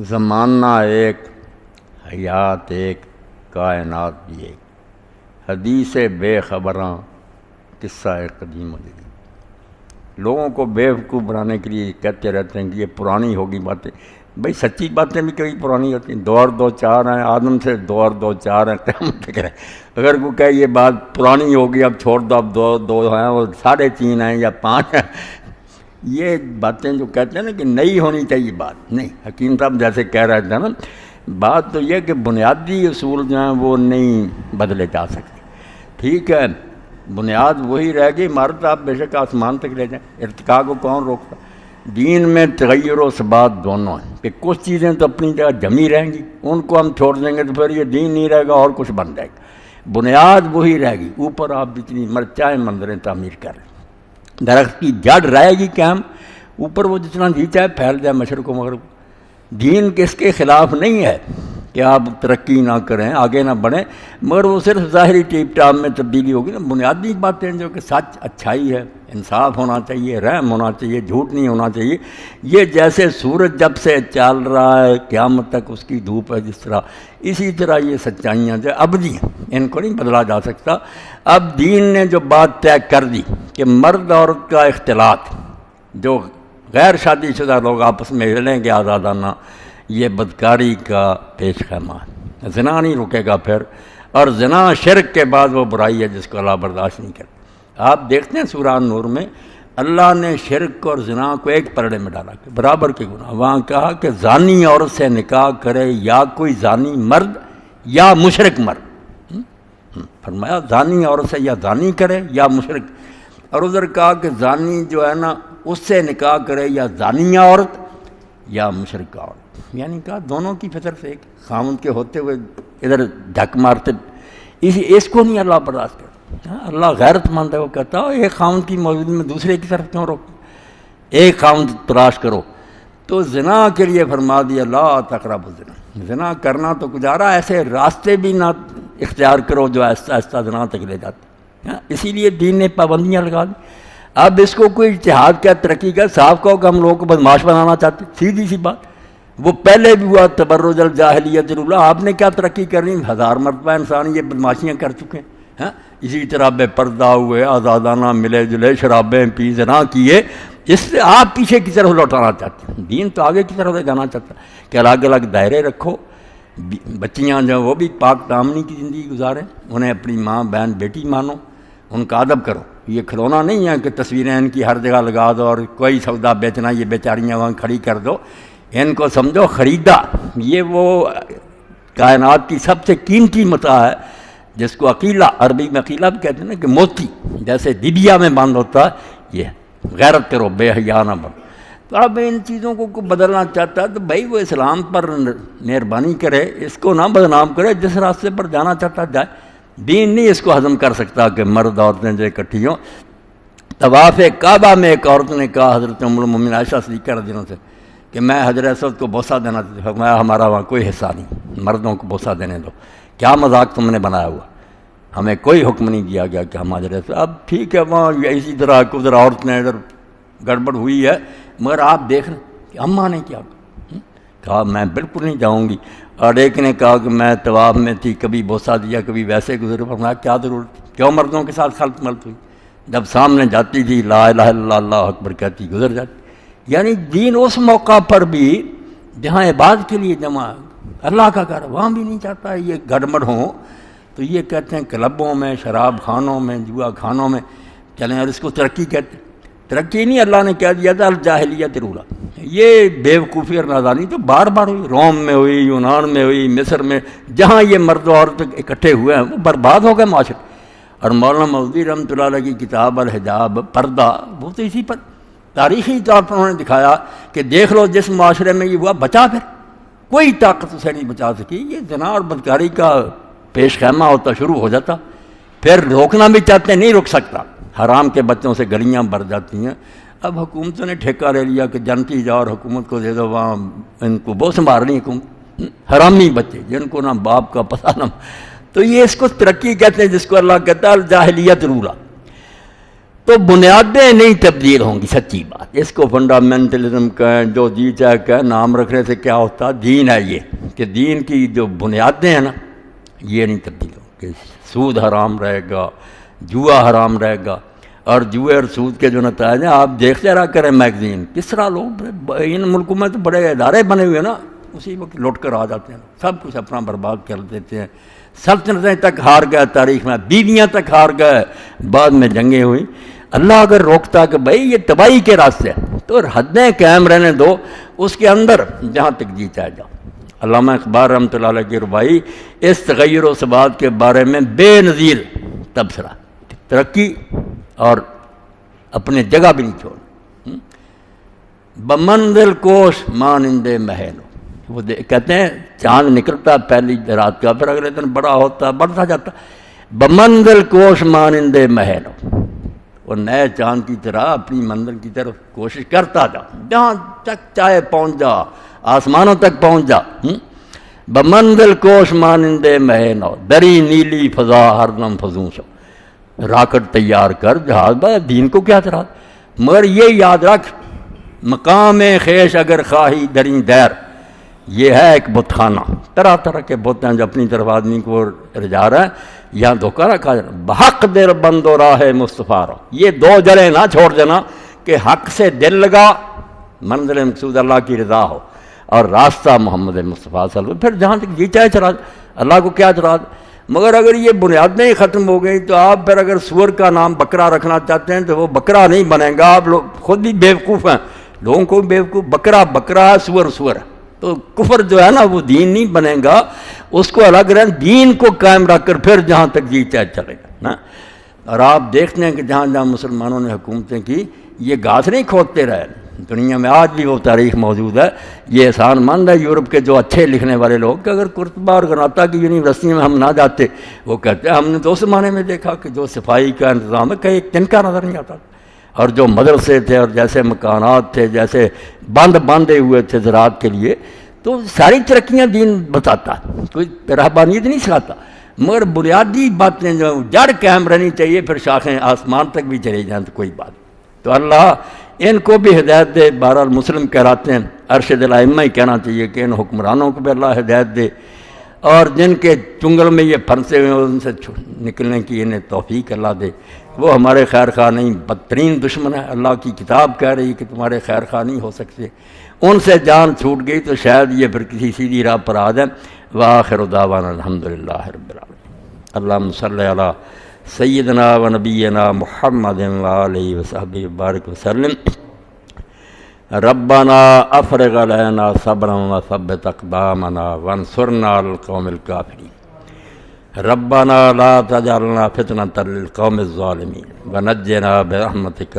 زمانہ ایک، حیات ایک، کائنات بھی ایک، حدیث بے خبراں، قصہ قدیم و جدید۔ لوگوں کو بیوقوف بنانے کے لیے کہتے رہتے ہیں کہ یہ پرانی ہوگی باتیں۔ بھائی سچی باتیں بھی کبھی پرانی ہوتی ہیں۔ 2 اور 2 4 ہیں، آدم سے 2 اور 2 4 ہیں، قیامت تک رہے۔ اگر کوئی کہے یہ بات پرانی ہوگی اب چھوڑ دو، اب 2 2 ہیں اور 3.5 ہیں یا 5 ہیں، یہ باتیں جو کہتے ہیں نا کہ نئی ہونی چاہیے بات، نہیں۔ حکیم صاحب جیسے کہہ رہے تھے نا، بات تو یہ کہ بنیادی اصول جو ہیں وہ نہیں بدلے جا سکتے۔ ٹھیک ہے، بنیاد وہی رہ گئی، عمارت آپ بے شک آسمان تک لے جائیں، ارتقاء کو کون روکتا؟ دین میں تغیر و ثبات دونوں ہیں کہ کچھ چیزیں تو اپنی جگہ جمی رہیں گی، ان کو ہم چھوڑ دیں گے تو پھر یہ دین نہیں رہے گا اور کچھ بن جائے گا۔ بنیاد وہی رہے گی، اوپر آپ جتنی مرچائیں منظریں تعمیر کر رہے ہیں، درخت کی جڑ رہے گی قائم، اوپر وہ جتنا جی چاہے پھیل جائے مشرق و مغرب۔ دین کس کے خلاف نہیں ہے کہ آپ ترقی نہ کریں، آگے نہ بڑھیں، مگر وہ صرف ظاہری ٹیپ ٹاپ میں تبدیلی ہوگی نا۔ بنیادی باتیں جو کہ سچ، اچھائی ہے، انصاف ہونا چاہیے، رحم ہونا چاہیے، جھوٹ نہیں ہونا چاہیے، یہ جیسے سورج جب سے چل رہا ہے قیامت تک اس کی دھوپ ہے جس طرح، اسی طرح یہ سچائیاں جو ابدی ہیں، ان کو نہیں بدلا جا سکتا۔ اب دین نے جو بات طے کر دی کہ مرد عورت کا اختلاط، جو غیر شادی شدہ لوگ آپس میں ملیں گے آزادانہ، یہ بدکاری کا پیش خیمہ ہے، زنا نہیں رکے گا پھر، اور زنا شرک کے بعد وہ برائی ہے جس کو اللہ برداشت نہیں کرتا۔ آپ دیکھتے ہیں سورہ نور میں اللہ نے شرک اور زنا کو ایک پرڑے میں ڈالا کہ برابر کے گناہ۔ وہاں کہا کہ زانی عورت سے نکاح کرے یا کوئی زانی مرد یا مشرک مرد، فرمایا زانی عورت سے یا زانی کرے یا مشرک، اور ادھر کہا کہ زانی جو ہے نا اس سے نکاح کرے یا زانیہ عورت یا مشرکہ عورت، یعنی کہا دونوں کی فطرت ایک، خامد کے ہوتے ہوئے ادھر جھک مارتے، اس کو نہیں اللہ برداشت کرتا۔ اللہ غیرت مند ہے، وہ کہتا ہے ایک خامد کی موجودگی میں دوسرے کی طرف کیوں روک، ایک خامد تلاش کرو۔ تو زنا کے لیے فرما دیا لا تقربوا الزنا، زنا کرنا تو گزارا، ایسے راستے بھی نہ اختیار کرو جو آہستہ آہستہ زنا تک لے جاتے۔ اسی لیے دین نے پابندیاں لگا دی۔ اب اس کو کوئی اجتہاد کا ترقی کا صاف کہو کہ ہم لوگوں کو بدماش بنانا چاہتے، سیدھی سی بات۔ وہ پہلے بھی ہوا تبرج الجاہلیت الاولی، آپ نے کیا ترقی کرنی؟ 1000 مرتبہ انسان یہ بدماشیاں کر چکے ہیں۔ اسی طرح بے پردہ ہوئے، آزادانہ ملے جلے، شرابیں پی، زنا کیے، اس سے آپ پیچھے کی طرف لوٹانا چاہتے ہیں۔ دین تو آگے کی طرف لے جانا چاہتا ہے کہ الگ الگ دائرے رکھو، بچیاں جو وہ بھی پاک دامنی کی زندگی گزاریں، انہیں اپنی ماں بہن بیٹی مانو، ان کا ادب کرو۔ یہ کھلونا نہیں ہے کہ تصویریں ان کی ہر جگہ لگا دو اور کوئی سودا بیچنا، یہ بیچاریاں وہاں کھڑی کر دو، ان کو سمجھو خریدا۔ یہ وہ کائنات کی سب سے قیمتی متاع ہے جس کو عقیلہ، عربی میں عقیلہ بھی کہتے ہیں نا کہ موتی جیسے دبیا میں بند ہوتا ہے، یہ غیرت کرو، بے حیا نہ بن۔ تو اب ان چیزوں کو بدلنا چاہتا ہے تو بھائی وہ اسلام پر مہربانی کرے، اس کو نہ بدنام کرے، جس راستے پر جانا چاہتا جائے۔ دین نہیں اس کو ہضم کر سکتا کہ مرد عورتیں جو اکٹھی ہوں۔ طواف کعبہ میں ایک عورت نے کہا حضرت ام المومنین عائشہ صدیقہ رضی اللہ عنہا سے کہ میں حجر اسود کو بوسہ دینا چاہتی ہوں۔ فرمایا ہمارا وہاں کوئی حصہ نہیں، مردوں کو بوسہ دینے دو، کیا مذاق تم نے بنایا ہوا، ہمیں کوئی حکم نہیں دیا گیا کہ ہم حجر اسود۔ اب ٹھیک ہے وہاں اسی طرح ادھر عورتیں ادھر گڑبڑ ہوئی ہے، مگر آپ دیکھ رہے کہ اماں نے کیا کہا میں بالکل نہیں جاؤں گی، اور ایک نے کہا کہ میں طواف میں تھی، کبھی بوسہ دیا کبھی ویسے گزرے۔ فرمایا کیا ضرورت تھی، کیوں مردوں کے ساتھ خلط ملط ہوئی، جب سامنے جاتی تھی لا الہ الا اللہ اللہ اکبر کہتی گزر جاتی۔ یعنی دین اس موقع پر بھی جہاں عبادت کے لیے جمع اللہ کا گھر، وہاں بھی نہیں چاہتا یہ گڑبڑ ہوں۔ تو یہ کہتے ہیں کلبوں میں، شراب خانوں میں، جوا خانوں میں چلیں، اور اس کو ترقی کہتے ہیں۔ ترقی نہیں، اللہ نے کہہ دیا تھا الجاہلیت الاولی۔ یہ بیوقوفی اور نادانی تو بار بار ہوئی، روم میں ہوئی، یونان میں ہوئی، مصر میں، جہاں یہ مرد و عورت اکٹھے ہوئے ہیں وہ برباد ہو گئے معاشرے۔ اور مولانا مودودی رحمۃ اللہ علیہ کی کتاب الحجاب، پردہ، وہ تو اسی پر تاریخی طور پر انہوں نے دکھایا کہ دیکھ لو جس معاشرے میں یہ ہوا بچا، پھر کوئی طاقت اسے نہیں بچا سکی۔ یہ زنا اور بدکاری کا پیش خیمہ ہوتا شروع ہو جاتا، پھر روکنا بھی چاہتے ہیں نہیں رک سکتا، حرام کے بچوں سے گلیاں بھر جاتی ہیں۔ اب حکومتوں نے ٹھیکہ لے لیا کہ جنتی جاؤ اور حکومت کو دے دو، وہاں ان کو بہت سنبھال رہی حکومت، حرامی بچے جن کو نہ باپ کا پتہ نہ۔ تو یہ اس کو ترقی کہتے ہیں جس کو اللہ کہتا ہے الجاہلیت الاولی۔ تو بنیادیں نہیں تبدیل ہوں گی، سچی بات۔ اس کو فنڈامنٹلزم کہیں، جو جی چاہے کہیں، نام رکھنے سے کیا ہوتا، دین ہے یہ، کہ دین کی جو بنیادیں ہیں نا یہ نہیں تبدیل ہوں گی۔ سود حرام رہے گا، جوا حرام رہے گا، اور جوئے اور سود کے جو نتائج ہیں آپ دیکھتے رہا کریں میگزین، کس طرح لوگ ان ملکوں میں تو بڑے ادارے بنے ہوئے ہیں نا، اسی وقت لوٹ کر آ جاتے ہیں، سب کچھ اپنا برباد کر دیتے ہیں، سلطنتیں تک ہار گئے تاریخ میں، بیویاں تک ہار گئے، بعد میں جنگیں ہوئیں۔ اللہ اگر روکتا کہ بھائی یہ تباہی کے راستے ہیں تو حدیں قائم رہنے دو، اس کے اندر جہاں تک جی چاہے جاؤ۔ علامہ اقبال رحمۃ اللہ علیہ کی ربائی اس تغیر و ثبات کے بارے میں بے نظیر تبصرہ، ترقی اور اپنے جگہ بھی نہیں چھوڑ۔ بمنزل کوش مانندے محل، وہ کہتے ہیں چاند نکلتا پہلی رات کا، پھر اگلے دن بڑا ہوتا بڑھتا جاتا، بمنزل کوش مانندے محل، اور نئے چاند کی طرح اپنی منزل کی طرف کوشش کرتا جا، جہاں تک چاہے پہنچ جا، آسمانوں تک پہنچ جا۔ بمنزل کوش مانندے محل، دری نیلی فضا ہر دم فضوں شو، راکٹ تیار کر جہاز با، دین کو کیا اعتراض، مگر یہ یاد رکھ مقام خیش اگر خواہی دریں دیر، یہ ہے ایک بت خانہ، طرح طرح کے بت ہیں جو اپنی طرف آدمی کو رجا رہا ہے، یہاں دھوکہ رکھا جانا، بحق دل بند و راہ مصطفیٰ رو، یہ دو جڑیں نہ چھوڑ دینا کہ حق سے دل لگا، منزل مقصود اللہ کی رضا ہو، اور راستہ محمد مصطفیٰ صلی اللہ علیہ وسلم، پھر جہاں تک جی چاہے چلا، اللہ کو کیا اعتراض۔ مگر اگر یہ بنیادیں ہی ختم ہو گئی تو آپ پھر اگر سور کا نام بکرا رکھنا چاہتے ہیں تو وہ بکرا نہیں بنے گا، آپ لوگ خود بھی بیوقوف ہیں، لوگوں کو بیوقوف، بکرا بکرا ہے، سور سور ہے، تو کفر جو ہے نا وہ دین نہیں بنے گا، اس کو الگ رہنا، دین کو قائم رکھ کر پھر جہاں تک جی چاہے چلے گا نا۔ اور آپ دیکھتے ہیں کہ جہاں جہاں مسلمانوں نے حکومتیں کی، یہ گھاس نہیں کھودتے رہے، دنیا میں آج بھی وہ تاریخ موجود ہے۔ یہ احسان مند ہے یورپ کے جو اچھے لکھنے والے لوگ کہ اگر قرطبہ اور گناتا کی یونیورسٹی میں ہم نہ جاتے، وہ کہتے ہیں ہم نے تو اس زمانے میں دیکھا کہ جو صفائی کا انتظام ہے کہیں ایک تنکا نظر نہیں آتا، اور جو مدرسے تھے اور جیسے مکانات تھے، جیسے باندھے ہوئے تھے زراعت کے لیے، تو ساری ترقیاں دین بتاتا، کوئی رہبانیت نہیں سکھاتا، مگر بنیادی باتیں جو جڑ قائم رہنی چاہیے، پھر شاخیں آسمان تک بھی چلی جائیں تو کوئی بات۔ تو اللہ ان کو بھی ہدایت دے، بہرحال مسلم کہلاتے ہیں، ارشد الائمہ ہی کہنا چاہیے کہ ان حکمرانوں کو بھی اللہ ہدایت دے، اور جن کے چنگل میں یہ پھنسے ہوئے ہیں ان سے نکلنے کی انہیں توفیق اللہ دے۔ وہ ہمارے خیر خواہ نہیں، بدترین دشمن ہے، اللہ کی کتاب کہہ رہی کہ تمہارے خیر خواہ نہیں ہو سکتے، ان سے جان چھوٹ گئی تو شاید یہ پھر کسی سیدھی راہ پر آ جائیں۔ وآخر دعوانا الحمدللہ رب العالمین۔ اللہم صلی علی سیدنا و نبینا محمد وآلہ وصحبہ وبارک وسلم۔ ربنا افرغ علینا صبرا وثبت اقدامنا وانصرنا علی القوم الکافرین۔ ربنا لا تجعلنا فتنة للقوم الظالمین ونجنا برحمتک